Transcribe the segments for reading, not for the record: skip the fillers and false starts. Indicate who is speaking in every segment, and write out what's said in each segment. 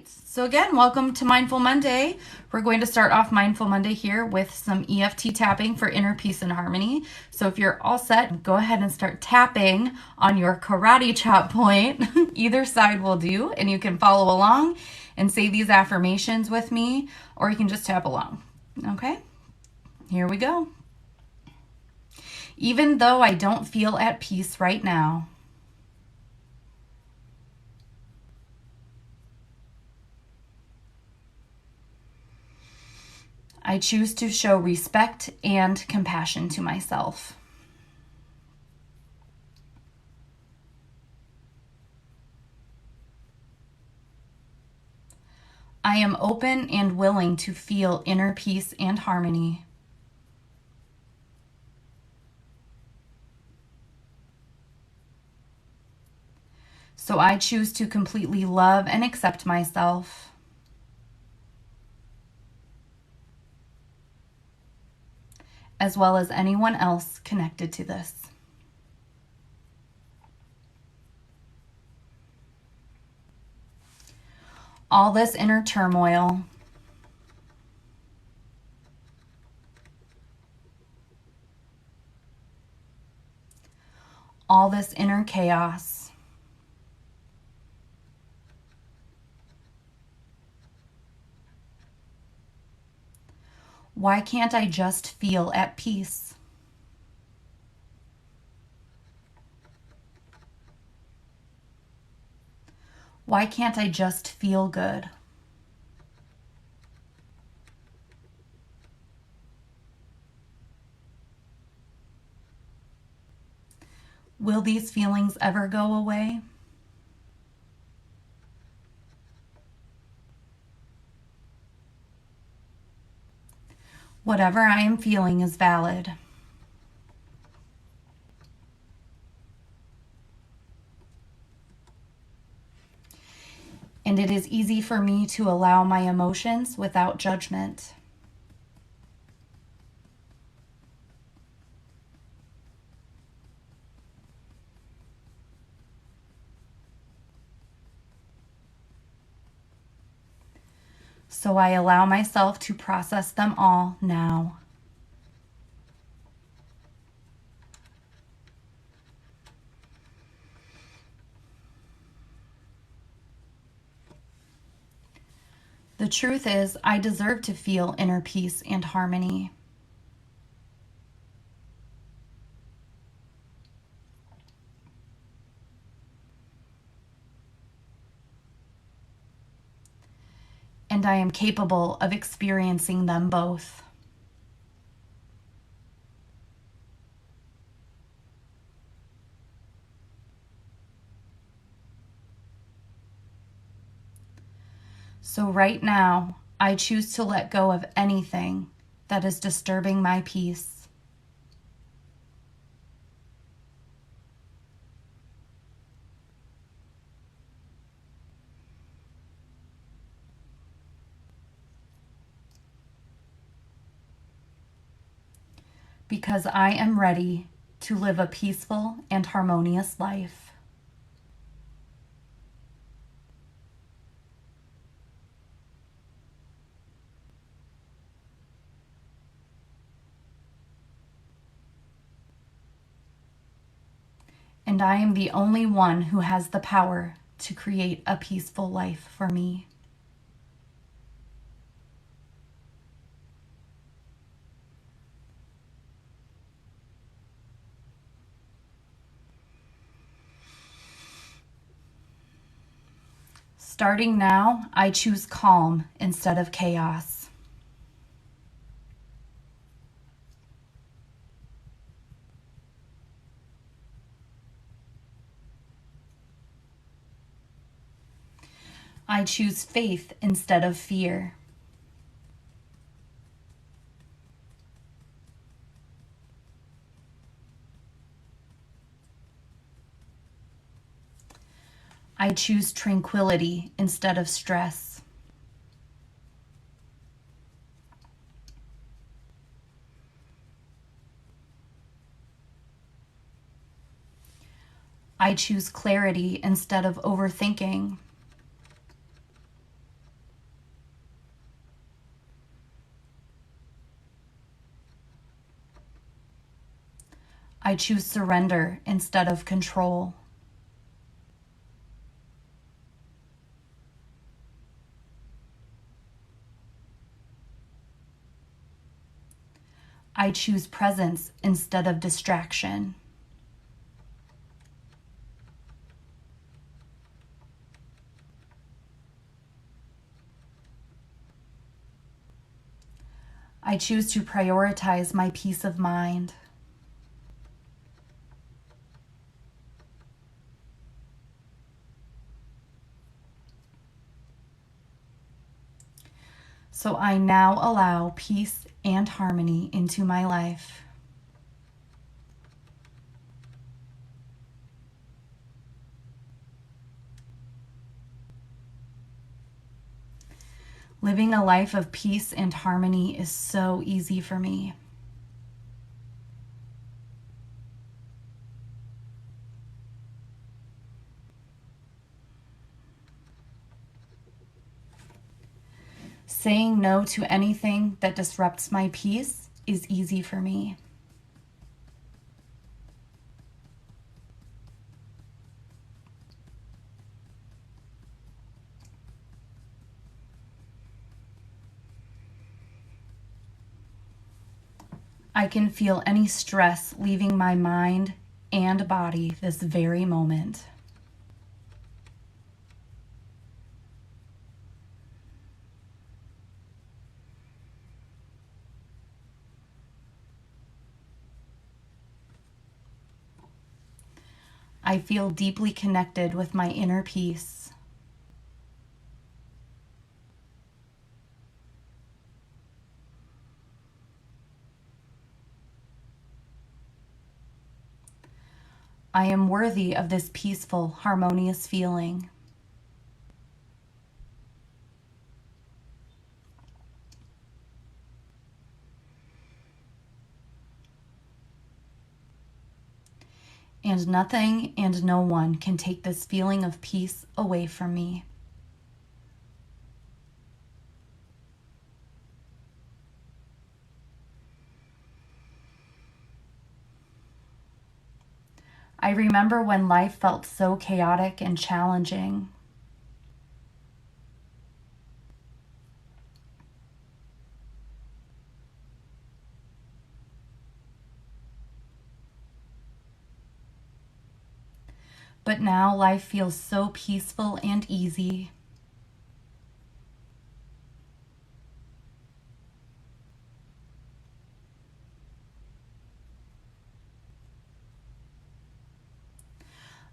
Speaker 1: So again, welcome to Mindful Monday. We're going to start off Mindful Monday here with some EFT tapping for inner peace and harmony. So if you're all set, go ahead and start tapping on your karate chop point. Either side will do, and you can follow along and say these affirmations with me, or you can just tap along. Okay, here we go. Even though I don't feel at peace right now, I choose to show respect and compassion to myself. I am open and willing to feel inner peace and harmony. So I choose to completely love and accept myself. As well as anyone else connected to this. All this inner turmoil, all this inner chaos, why can't I just feel at peace? Why can't I just feel good? Will these feelings ever go away? Whatever I am feeling is valid. And it is easy for me to allow my emotions without judgment. So I allow myself to process them all now. The truth is, I deserve to feel inner peace and harmony. And I am capable of experiencing them both. So right now, I choose to let go of anything that is disturbing my peace. Because I am ready to live a peaceful and harmonious life. And I am the only one who has the power to create a peaceful life for me. Starting now, I choose calm instead of chaos. I choose faith instead of fear. I choose tranquility instead of stress. I choose clarity instead of overthinking. I choose surrender instead of control. I choose presence instead of distraction. I choose to prioritize my peace of mind. So I now allow peace and harmony into my life. Living a life of peace and harmony is so easy for me. Saying no to anything that disrupts my peace is easy for me. I can feel any stress leaving my mind and body this very moment. I feel deeply connected with my inner peace. I am worthy of this peaceful, harmonious feeling. And nothing and no one can take this feeling of peace away from me. I remember when life felt so chaotic and challenging. But now life feels so peaceful and easy.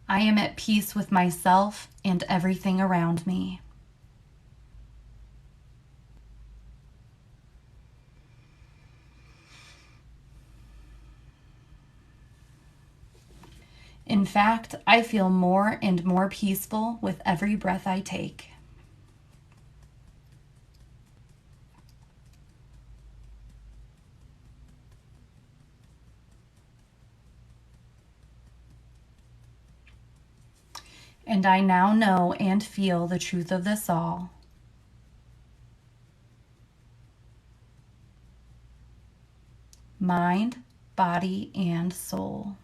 Speaker 1: I am at peace with myself and everything around me. In fact, I feel more and more peaceful with every breath I take. And I now know and feel the truth of this all. Mind, body, and soul.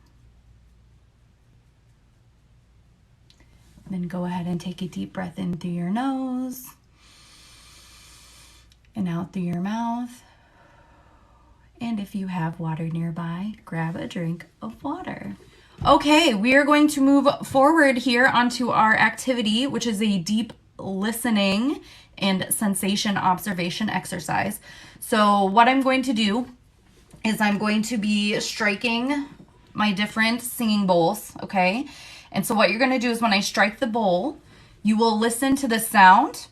Speaker 1: Then go ahead and take a deep breath in through your nose and out through your mouth. And if you have water nearby, grab a drink of water. Okay, we are going to move forward here onto our activity, which is a deep listening and sensation observation exercise. So what I'm going to do is I'm going to be striking my different singing bowls, okay? And so what you're going to do is when I strike the bowl, you will listen to the sound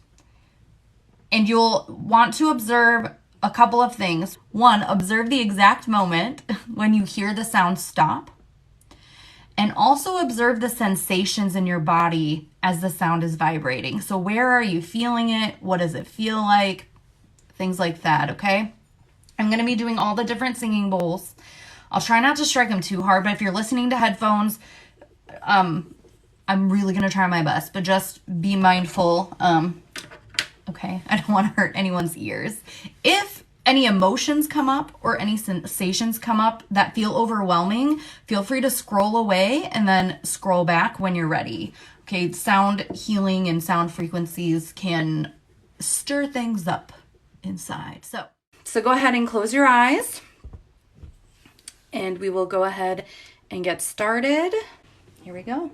Speaker 1: and you'll want to observe a couple of things. One, observe the exact moment when you hear the sound stop. And also observe the sensations in your body as the sound is vibrating. So where are you feeling it? What does it feel like? Things like that, okay? I'm going to be doing all the different singing bowls. I'll try not to strike them too hard, but if you're listening to headphones, I'm really going to try my best, but just be mindful. Okay, I don't want to hurt anyone's ears. If any emotions come up or any sensations come up that feel overwhelming, feel free to scroll away and then scroll back when you're ready. Okay, sound healing and sound frequencies can stir things up inside. So go ahead and close your eyes and we will go ahead and get started. Here we go.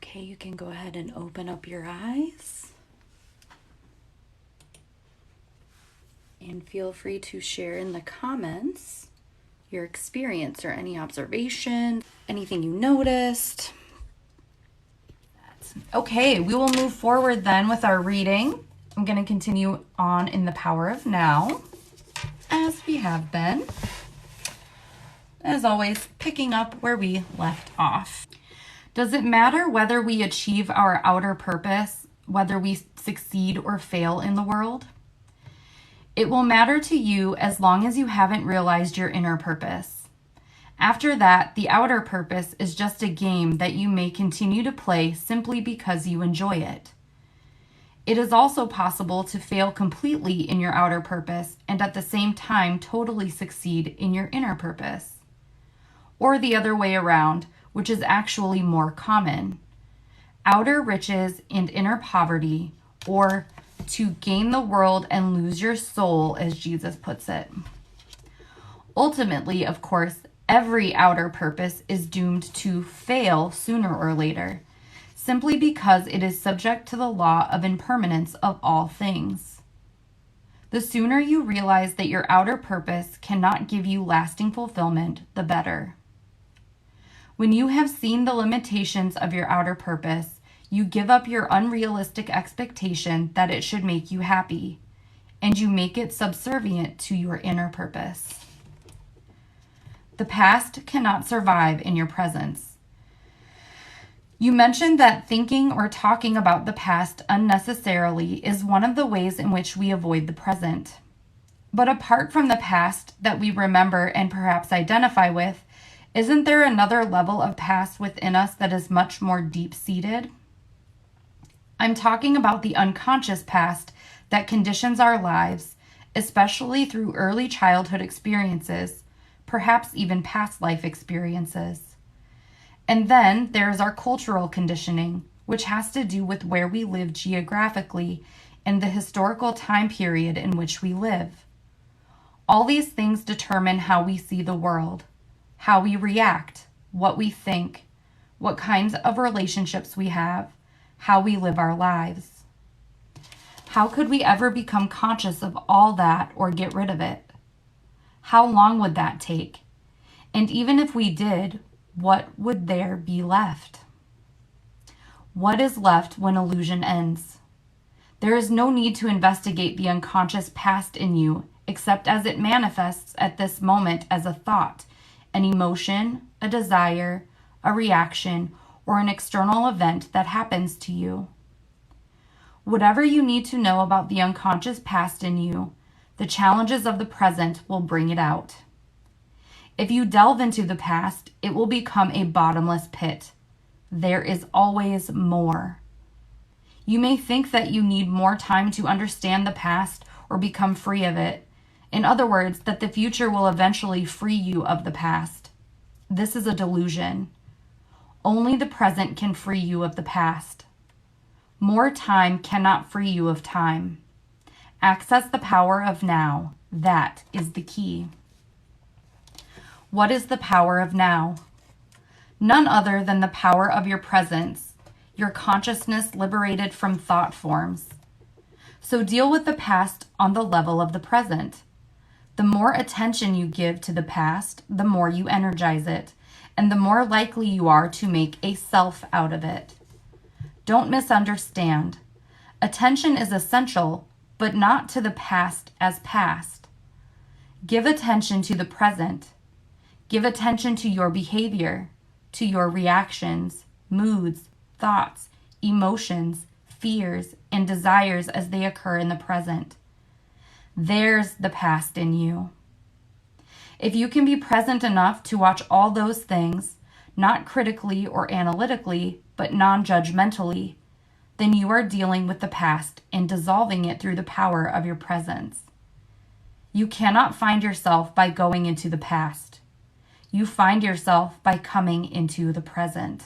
Speaker 1: Okay, you can go ahead and open up your eyes. And feel free to share in the comments your experience or any observation, anything you noticed. Okay, we will move forward then with our reading. I'm going to continue on in the power of now, as we have been. As always, picking up where we left off. Does it matter whether we achieve our outer purpose, whether we succeed or fail in the world? It will matter to you as long as you haven't realized your inner purpose. After that, the outer purpose is just a game that you may continue to play simply because you enjoy it. It is also possible to fail completely in your outer purpose and at the same time totally succeed in your inner purpose. Or the other way around, which is actually more common. Outer riches and inner poverty, or to gain the world and lose your soul, as Jesus puts it. Ultimately, of course, every outer purpose is doomed to fail sooner or later, simply because it is subject to the law of impermanence of all things. The sooner you realize that your outer purpose cannot give you lasting fulfillment, the better. When you have seen the limitations of your outer purpose, you give up your unrealistic expectation that it should make you happy, and you make it subservient to your inner purpose. The past cannot survive in your presence. You mentioned that thinking or talking about the past unnecessarily is one of the ways in which we avoid the present. But apart from the past that we remember and perhaps identify with, isn't there another level of past within us that is much more deep-seated? I'm talking about the unconscious past that conditions our lives, especially through early childhood experiences, perhaps even past life experiences. And then there is our cultural conditioning, which has to do with where we live geographically and the historical time period in which we live. All these things determine how we see the world, how we react, what we think, what kinds of relationships we have, how we live our lives. How could we ever become conscious of all that or get rid of it? How long would that take? And even if we did, what would there be left? What is left when illusion ends? There is no need to investigate the unconscious past in you, except as it manifests at this moment as a thought, an emotion, a desire, a reaction, or an external event that happens to you. Whatever you need to know about the unconscious past in you, the challenges of the present will bring it out. If you delve into the past, it will become a bottomless pit. There is always more. You may think that you need more time to understand the past or become free of it. In other words, that the future will eventually free you of the past. This is a delusion. Only the present can free you of the past. More time cannot free you of time. Access the power of now. That is the key. What is the power of now? None other than the power of your presence, your consciousness liberated from thought forms. So deal with the past on the level of the present. The more attention you give to the past, the more you energize it, and the more likely you are to make a self out of it. Don't misunderstand. Attention is essential, but not to the past as past. Give attention to the present. Give attention to your behavior, to your reactions, moods, thoughts, emotions, fears, and desires as they occur in the present. There's the past in you. If you can be present enough to watch all those things, not critically or analytically, but non-judgmentally, then you are dealing with the past and dissolving it through the power of your presence. You cannot find yourself by going into the past. You find yourself by coming into the present.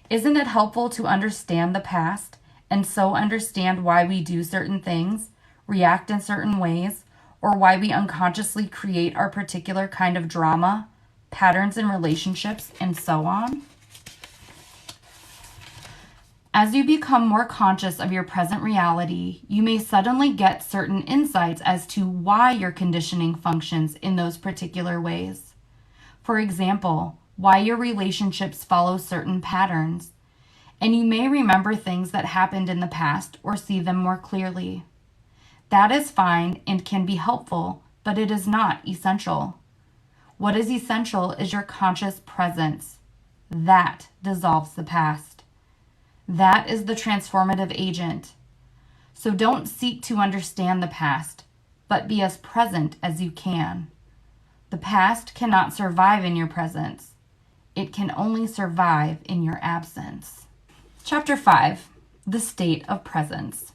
Speaker 1: Isn't it helpful to understand the past and so understand why we do certain things, react in certain ways, or why we unconsciously create our particular kind of drama, patterns in relationships, and so on? As you become more conscious of your present reality, you may suddenly get certain insights as to why your conditioning functions in those particular ways. For example, why your relationships follow certain patterns, and you may remember things that happened in the past or see them more clearly. That is fine and can be helpful, but it is not essential. What is essential is your conscious presence. That dissolves the past. That is the transformative agent. So don't seek to understand the past, but be as present as you can. The past cannot survive in your presence. It can only survive in your absence. Chapter 5, the state of presence.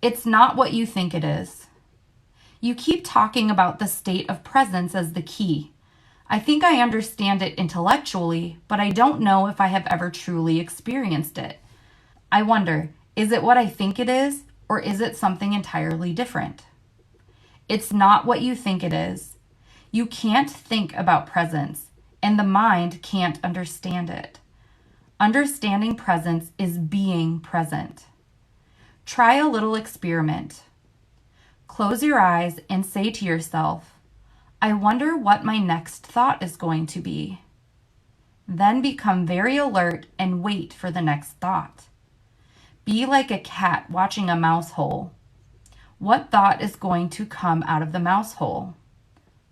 Speaker 1: It's not what you think it is. You keep talking about the state of presence as the key. I think I understand it intellectually, but I don't know if I have ever truly experienced it. I wonder, is it what I think it is, or is it something entirely different? It's not what you think it is. You can't think about presence, and the mind can't understand it. Understanding presence is being present. Try a little experiment. Close your eyes and say to yourself, I wonder what my next thought is going to be. Then become very alert and wait for the next thought. Be like a cat watching a mouse hole. What thought is going to come out of the mouse hole?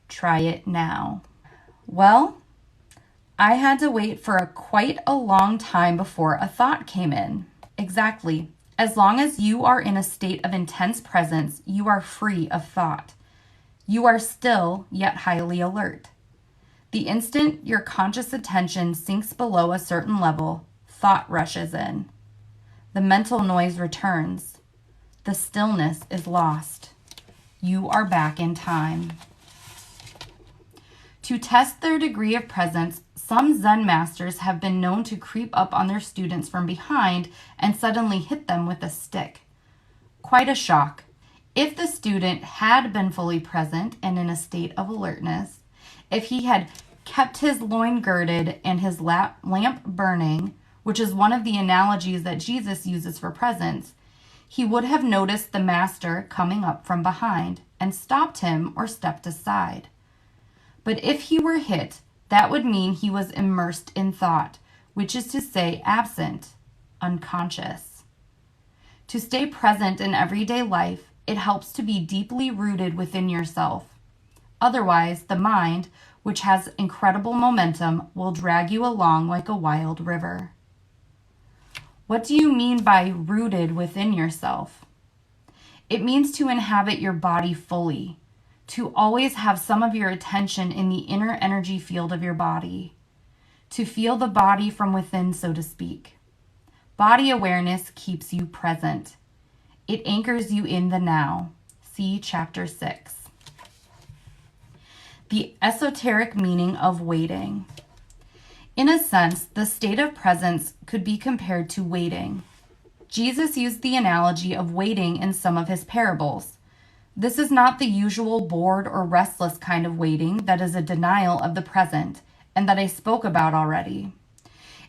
Speaker 1: Try it now. Well, I had to wait for quite a long time before a thought came in. Exactly. As long as you are in a state of intense presence, you are free of thought. You are still, yet highly alert. The instant your conscious attention sinks below a certain level, thought rushes in. The mental noise returns. The stillness is lost. You are back in time. To test their degree of presence, some Zen masters have been known to creep up on their students from behind and suddenly hit them with a stick. Quite a shock. If the student had been fully present and in a state of alertness, if he had kept his loin girded and his lamp burning, which is one of the analogies that Jesus uses for presence, he would have noticed the master coming up from behind and stopped him or stepped aside. But if he were hit, that would mean he was immersed in thought, which is to say absent, unconscious. To stay present in everyday life, it helps to be deeply rooted within yourself. Otherwise, the mind, which has incredible momentum, will drag you along like a wild river. What do you mean by rooted within yourself? It means to inhabit your body fully, to always have some of your attention in the inner energy field of your body, to feel the body from within, so to speak. Body awareness keeps you present. It anchors you in the now. See Chapter 6. The esoteric meaning of waiting. In a sense, the state of presence could be compared to waiting. Jesus used the analogy of waiting in some of his parables. This is not the usual bored or restless kind of waiting that is a denial of the present and that I spoke about already.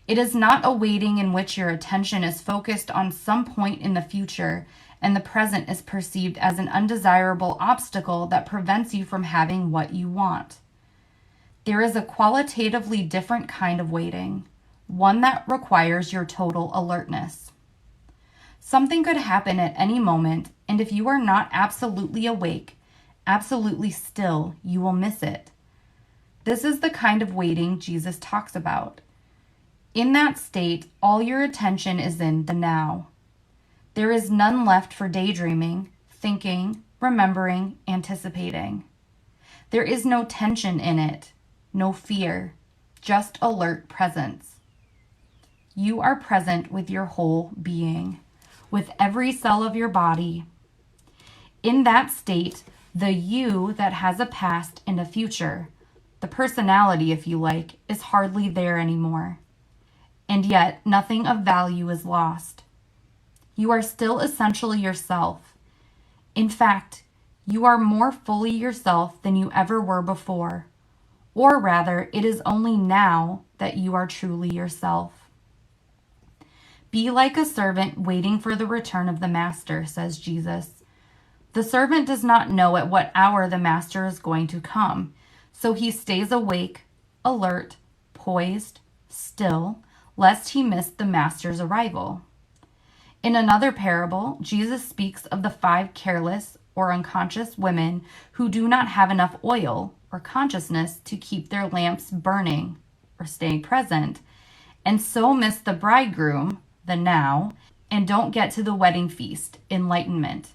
Speaker 1: It is not a waiting in which your attention is focused on some point in the future and the present is perceived as an undesirable obstacle that prevents you from having what you want. There is a qualitatively different kind of waiting, one that requires your total alertness. Something could happen at any moment, and if you are not absolutely awake, absolutely still, you will miss it. This is the kind of waiting Jesus talks about. In that state, all your attention is in the now. There is none left for daydreaming, thinking, remembering, anticipating. There is no tension in it, no fear, just alert presence. You are present with your whole being, with every cell of your body. In that state, the you that has a past and a future, the personality, if you like, is hardly there anymore. And yet, nothing of value is lost. You are still essentially yourself. In fact, you are more fully yourself than you ever were before. Or rather, it is only now that you are truly yourself. Be like a servant waiting for the return of the master, says Jesus. The servant does not know at what hour the master is going to come, so he stays awake, alert, poised, still, lest he miss the master's arrival. In another parable, Jesus speaks of the 5 careless or unconscious women who do not have enough oil or consciousness to keep their lamps burning or stay present, and so miss the bridegroom, the now, and don't get to the wedding feast, enlightenment.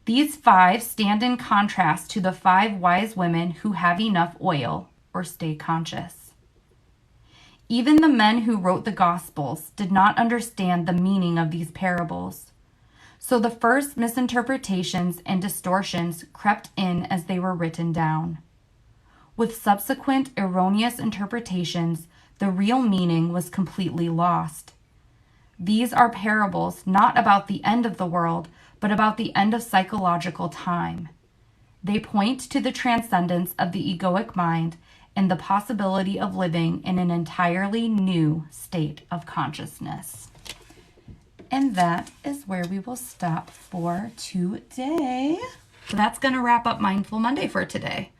Speaker 1: These 5 stand in contrast to the 5 wise women who have enough oil or stay conscious. Even the men who wrote the Gospels did not understand the meaning of these parables. So the first misinterpretations and distortions crept in as they were written down. With subsequent erroneous interpretations, the real meaning was completely lost. These are parables not about the end of the world, but about the end of psychological time. They point to the transcendence of the egoic mind and the possibility of living in an entirely new state of consciousness. And that is where we will stop for today. So that's going to wrap up Mindful Monday for today.